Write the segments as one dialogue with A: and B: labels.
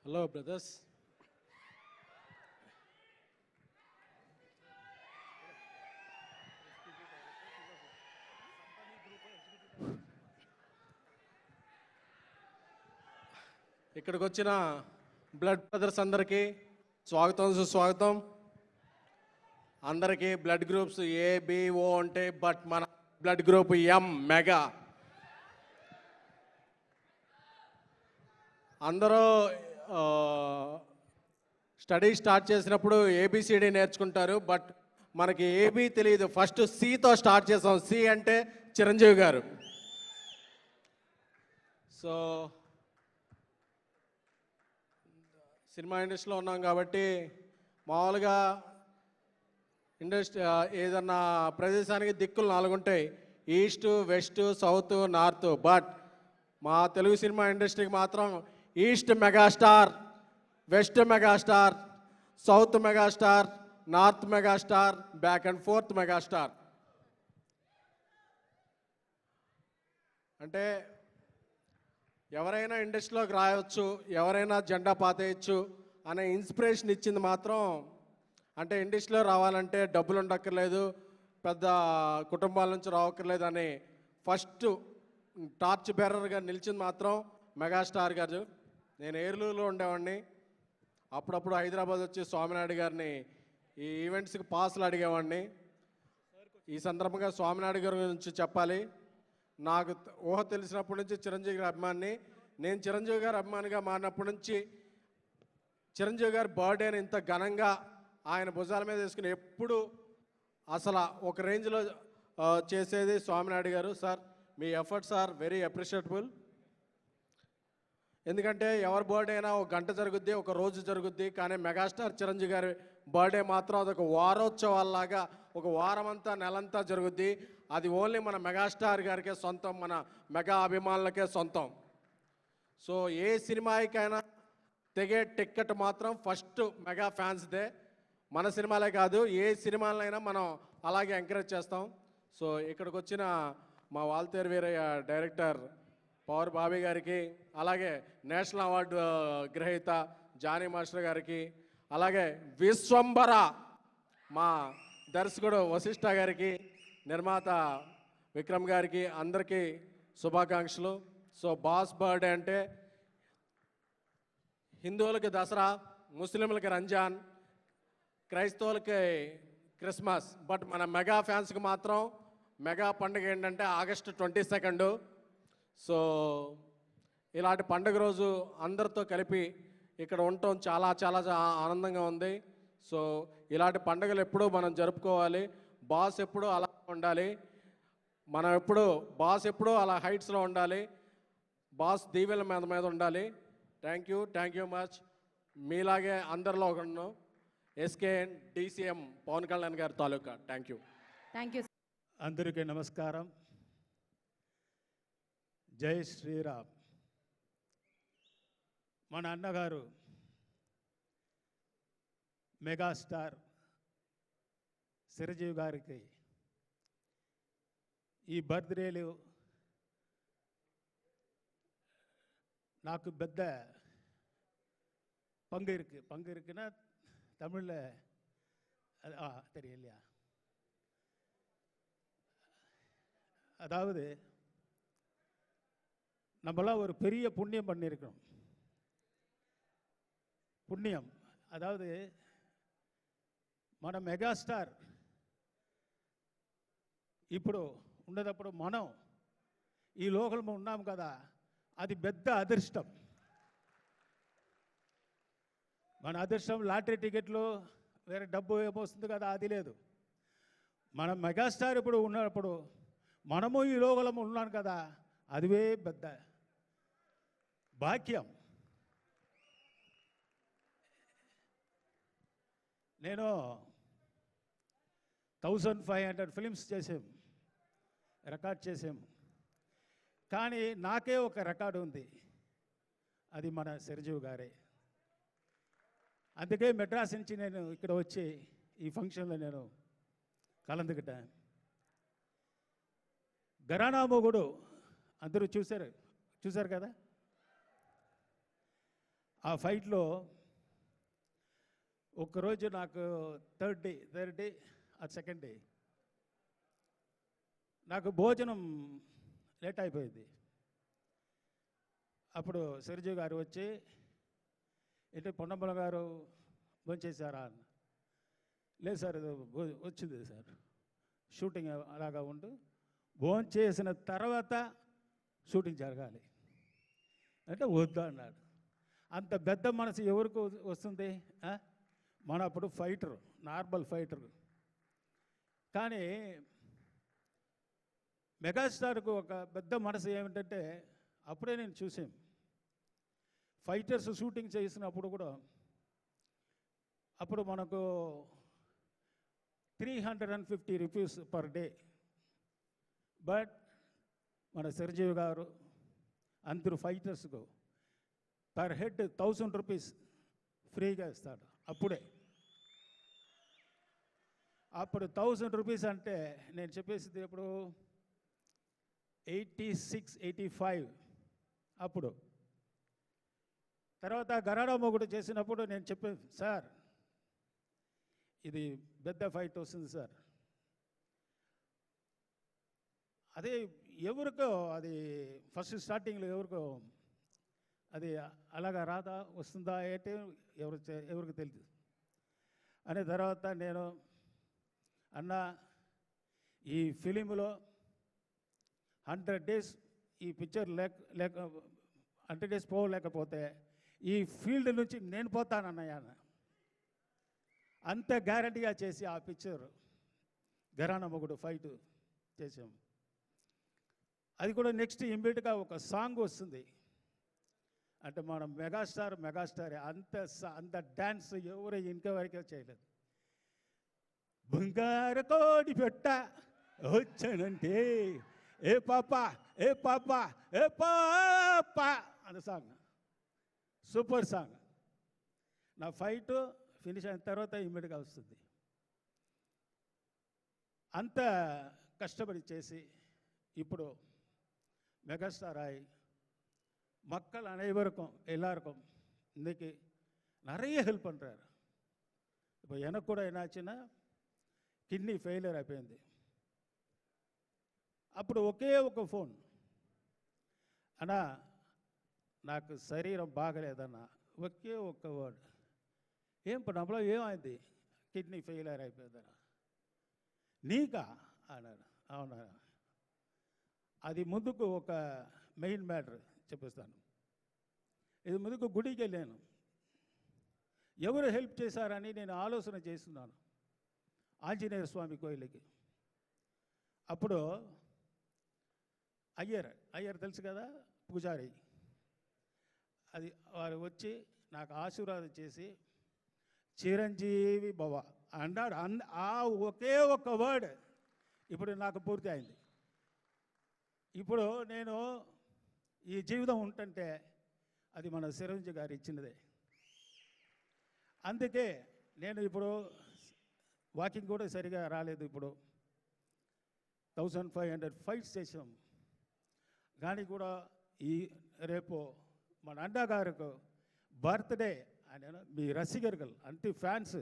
A: Hello brothers. ఇక్కడికి వచ్చిన blood brothers అందరికీ స్వాగతం, సుస్వాగతం. అందరికీ బ్లడ్ గ్రూప్స్ ఏబిఓ అంటే, బట్ మన బ్లడ్ గ్రూప్ ఎం మెగా. అందరూ స్టడీ స్టార్ట్ చేసినప్పుడు ఏబిసిడి నేర్చుకుంటారు, బట్ మనకి ఏబి తెలియదు. ఫస్ట్ సితో స్టార్ట్ చేసాం. సి అంటే చిరంజీవి గారు. సో సినిమా ఇండస్ట్రీలో ఉన్నాం కాబట్టి మామూలుగా ఇండస్ట్రీ ఏదన్నా ప్రదేశానికి దిక్కులు 4 ఉంటాయి: east, west, south, north. But మా తెలుగు సినిమా ఇండస్ట్రీకి మాత్రం east megastar, west megastar, south megastar, north megastar, back and fourth megastar. అంటే ఎవరైనా ఇండస్ట్రీలోకి రాయవచ్చు, ఎవరైనా జెండా పాతేయచ్చు అనే ఇన్స్పిరేషన్ ఇచ్చింది మాత్రం, అంటే ఇండస్ట్రీలో రావాలంటే డబ్బులు ఉండక్కర్లేదు, పెద్ద కుటుంబాల నుంచి రావక్కర్లేదు అని ఫస్ట్ టార్చ్ బేరర్గా నిలిచింది మాత్రం మెగాస్టార్ గారు. నేను ఏర్లూరులో ఉండేవాడిని. అప్పుడప్పుడు హైదరాబాద్ వచ్చి స్వామినాయుడు గారిని ఈ ఈవెంట్స్కి పాసులు అడిగేవాడిని. ఈ సందర్భంగా స్వామినాయుడు గారి గురించి చెప్పాలి. నాకు ఊహ తెలిసినప్పటి నుంచి చిరంజీవి గారి అభిమాని. నేను చిరంజీవి గారి అభిమానిగా మారినప్పటి నుంచి చిరంజీవి గారి బర్త్డేని ఇంత ఘనంగా ఆయన భుజాల మీద వేసుకుని ఎప్పుడు అసలు ఒక రేంజ్లో చేసేది స్వామినాయుడు గారు. సార్, మీ ఎఫర్ట్స్ ఆర్ వెరీ అప్రిషియేటబుల్. ఎందుకంటే ఎవరి బర్త్డే అయినా ఒక గంట జరుగుద్ది, ఒక రోజు జరుగుద్ది. కానీ మెగాస్టార్ చిరంజీవి గారి బర్త్డే మాత్రం అదొక వారోత్సవాల్లాగా ఒక వారమంతా, నెలంతా జరుగుద్ది. అది ఓన్లీ మన మెగాస్టార్ గారికే సొంతం, మన మెగా అభిమానులకే సొంతం. సో ఏ సినిమాకైనా తెగే టిక్కెట్ మాత్రం ఫస్ట్ మెగా ఫ్యాన్స్దే. మన సినిమాలే కాదు, ఏ సినిమాలైనా మనం అలాగే ఎంకరేజ్ చేస్తాం. సో ఇక్కడికి వచ్చిన మా వాల్తేరు వీరయ్య డైరెక్టర్ పవర్ బాబీ గారికి, అలాగే నేషనల్ అవార్డు గ్రహీత జానీ మాస్టర్ గారికి, అలాగే విశ్వంబర మా దర్శకుడు వశిష్ఠ గారికి, నిర్మాత విక్రమ్ గారికి, అందరికీ శుభాకాంక్షలు. సో బాస్ బర్త్డే అంటే హిందువులకి దసరా, ముస్లింలకి రంజాన్, క్రైస్తవులకి క్రిస్మస్. బట్ మన మెగా ఫ్యాన్స్కి మాత్రం మెగా పండుగ ఏంటంటే ఆగస్టు 22. సో ఇలాంటి పండుగ రోజు అందరితో కలిపి ఇక్కడ ఉండటం చాలా చాలా ఆనందంగా ఉంది. సో ఇలాంటి పండుగలు ఎప్పుడూ మనం జరుపుకోవాలి. బాస్ ఎప్పుడూ అలా ఉండాలి, మనం ఎప్పుడు బాస్ ఎప్పుడూ అలా హైట్స్లో ఉండాలి, బాస్ దీవెల మీద ఉండాలి. Thank you much. మీలాగే అందరిలో ఒకను ఎస్కేఎన్ డిసిఎం పవన్ కళ్యాణ్ గారి తాలూకా. Thank you.
B: అందరికీ నమస్కారం. జై శ్రీరామ్. మన అన్నగారు మెగాస్టార్ చిరంజీవి గారికి ఈ బర్త్డేలు నాకు పెద్ద பங்கு இருக்குன்னா தமிழில் தெரியலையா? அதாவது நம்மளாம் ஒரு பெரிய புண்ணியம் பண்ணியிருக்கோம். పుణ్యం అదావదు మన మెగాస్టార్ ఇప్పుడు ఉండేటప్పుడు మనం ఈ లోకంలో ఉన్నాం కదా, అది పెద్ద అదృష్టం. మన అదృష్టం లాటరీ టికెట్లు, వేరే డబ్బు ఏమొస్తుంది కదా, అది లేదు. మన మెగాస్టార్ ఇప్పుడు ఉన్నప్పుడు మనము ఈ లోకంలో ఉన్నాం కదా, అదివే పెద్ద భాగ్యం. నేను 1500 ఫిలిమ్స్ రికార్డ్ చేసాము. కానీ నాకే ఒక రికార్డు ఉంది, అది మన చిరంజీవి గారే. అందుకే మెడ్రాస్ నుంచి నేను ఇక్కడ వచ్చి ఈ ఫంక్షన్లో నేను కలందుకుంటాను. ఘరానా మొగుడు అందరూ చూశారు కదా. ఆ ఫైట్లో ఒక్కరోజు నాకు థర్డ్ డే ఆ సెకండ్ డే నాకు భోజనం లేట్ అయిపోయింది. అప్పుడు చిరంజీవి గారు వచ్చి, ఏంటి పొన్నమ్మల గారు భోంచేశారా అన్న. లేదు సార్, ఇది వచ్చింది సార్, షూటింగ్ అలాగా ఉంటూ భోంచేసిన తర్వాత షూటింగ్ జరగాలి అంటే వద్దు అన్నాడు. అంత పెద్ద మనసు ఎవరికి వస్తుంది? మన అప్పుడు ఫైటర్, నార్మల్ ఫైటర్. కానీ మెగాస్టార్కు ఒక పెద్ద మనసు ఏమిటంటే, అప్పుడే నేను చూసాను ఫైటర్స్ షూటింగ్ చేసినప్పుడు కూడా, అప్పుడు మనకు 350 రూపీస్ పర్ డే. బట్ మన చిరంజీవి గారు అందరు ఫైటర్స్కు పర్ హెడ్ 1000 రూపీస్ ఫ్రీగా ఇస్తాడు. అప్పుడు 1000 రూపీస్ అంటే నేను చెప్పేసింది ఇప్పుడు 86, 85 అప్పుడు. తర్వాత గరాడా మొగుడు చేసినప్పుడు నేను చెప్పాను, సార్ ఇది పెద్ద ఫైట్ వస్తుంది సార్, అదే ఎవరికో అది ఫస్ట్ స్టార్టింగ్లో ఎవరికో అది అలాగా రాదా వస్తుందా అంటే ఎవరికి తెలియదు అనే తర్వాత నేను అన్న, ఈ ఫిలింలో 100 డేస్ ఈ పిక్చర్ లేక 100 డేస్ పోలేకపోతే ఈ ఫీల్డ్ నుంచి నేను పోతానన్నయ్య. అంత గ్యారంటీగా చేసి ఆ పిక్చర్ ఘరానా మొగుడు ఫైట్ చేసాం. అది కూడా నెక్స్ట్ ఇమ్మీడియట్గా ఒక సాంగ్ వస్తుంది. అంటే మనం మెగాస్టార్ అంత డ్యాన్స్ ఎవరు ఇంకెవరికే చేయలేదు. బంగారు కోడి పెట్ట వచ్చానంటే ఏ పాప ఏ పాప ఏ పాప అనే సాంగ్, సూపర్ సాంగ్. నా ఫైట్ ఫినిష్ అయిన తర్వాత ఇమ్మీడియట్గా వస్తుంది. అంత కష్టపడి చేసి ఇప్పుడు மெகாஸ்டார் ஆகி மக்கள் அனைவருக்கும் எல்லாருக்கும் இன்றைக்கி நிறைய ஹெல்ப் பண்ணுறாரு. இப்போ எனக்கு கூட என்னாச்சுன்னா కిడ్నీ ఫెయిలియర్ అయిపోయింది. అప్పుడు ఒకే ఒక ఫోన్, అన్నా నాకు శరీరం బాగలేదన్నా, ఒకే ఒక్క వర్డ్, ఏం పనప్పుడు ఏమైంది, కిడ్నీ ఫెయిలియర్ అయిపోయిందన్నా. నీకా అన్నాడు. అవునా, అది ముందుకు ఒక మెయిన్ మ్యాటర్ చెప్పిస్తాను. ఇది ముందుకు గుడికి వెళ్ళాను, ఎవరు హెల్ప్ చేశారని నేను ఆలోచన చేస్తున్నాను. ఆంజనేయ స్వామి కోయిలకి అప్పుడు అయ్యర్ తెలుసు కదా, పూజారి, అది వారు వచ్చి నాకు ఆశీర్వాదం చేసి చిరంజీవి భవ అన్నాడు. ఆ ఒకే ఒక వర్డ్ ఇప్పుడు నాకు పూర్తి అయింది. ఇప్పుడు నేను ఈ జీవితం ఉంటుంటే అది మన చిరంజీవి గారు ఇచ్చినదే. అందుకే నేను ఇప్పుడు వాకింగ్ కూడా సరిగా రాలేదు. ఇప్పుడు 1500 ఫైట్స్ చేసాం. కానీ కూడా ఈ రేపు మన అన్నగారికి బర్త్డే అని మీ రసికర్గలు అంతే ఫ్యాన్స్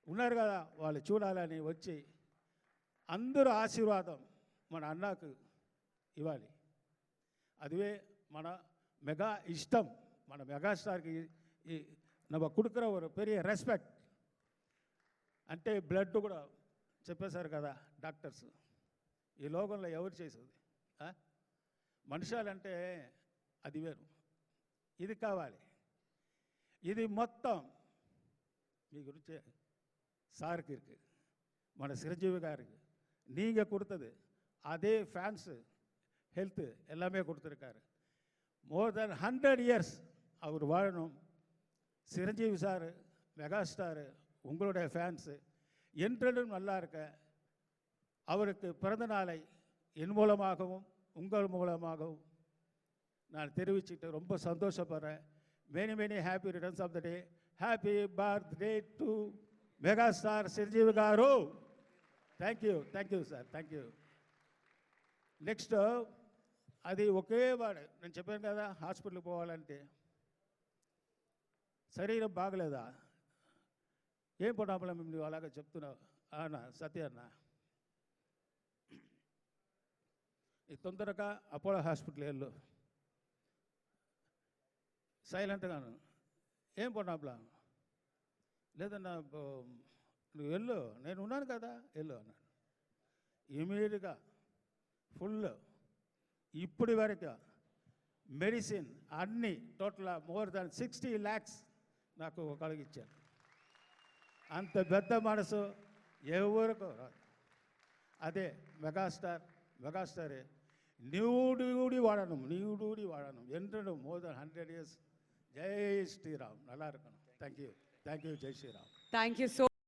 B: ఉన్నారు కదా, వాళ్ళు చూడాలని వచ్చి అందరూ ఆశీర్వాదం మన అన్నకు ఇవ్వాలి. அதுவே మన మెగా ఇష్టం. మన మెగాస్టార్కి நம்ம கொடுக்குற ஒரு பெரிய రెస్పెక్ట్. అంటే బ్లడ్ కూడా చెప్పేశారు కదా డాక్టర్స్, ఈ లోకంలో ఎవరు చేసేది మనుషాలంటే అది వేరు, ఇది కావాలి. ఇది మొత్తం మీ గురించి சாருக்கு இருக்கு, మన చిరంజీవి గారికి நீங்கள் கொடுத்தது அதே ஃபேன்ஸ் ஹெல்த்து எல்லாமே கொடுத்துருக்காரு. மோர் தென் 100 இயர்ஸ் அவர் வாழணும். சிரஞ்சீவி சார், மெகாஸ்டாரு, உங்களுடைய ஃபேன்ஸு என்றும் நல்லா இருக்க அவருக்கு பிறந்த நாளை என் மூலமாகவும் உங்கள் மூலமாகவும் நான் தெரிவிச்சுட்டு ரொம்ப சந்தோஷப்படுறேன். Many many happy returns of the day. Happy birthday to megastar Chiranjeevi garu. Thank you sir, thank you. Next అది ఒకే వాడు నేను చెప్పాను కదా, హాస్పిటల్కి పోవాలంటే శరీరం బాగలేదా? ఏం ప్రాబ్లం నువ్వు అలాగే చెప్తున్నావు అన్న సత్య అన్న. ఈ తొందరగా అపోలో హాస్పిటల్ వెళ్ళు, సైలెంట్గాను. ఏం ప్రాబ్లం లేదన్నా, నువ్వు వెళ్ళు, నేను ఉన్నాను కదా, వెళ్ళు అన్నాడు. ఇమీడియట్గా ఫుల్ ఇప్పటి వరకు మెడిసిన్ అన్నీ టోటల్ మోర్ దాన్ 60 lakhs నాకు కలిగించారు. అంత పెద్ద మనసు ఎవరికో రాదు. అదే మెగాస్టారే. నీవుడి వాడను ఎంతో మోర్ దాన్ 100 years. జై శ్రీరామ్. நல்லா இருக்கணும். Thank you. జై శ్రీరామ్.
C: Thank you so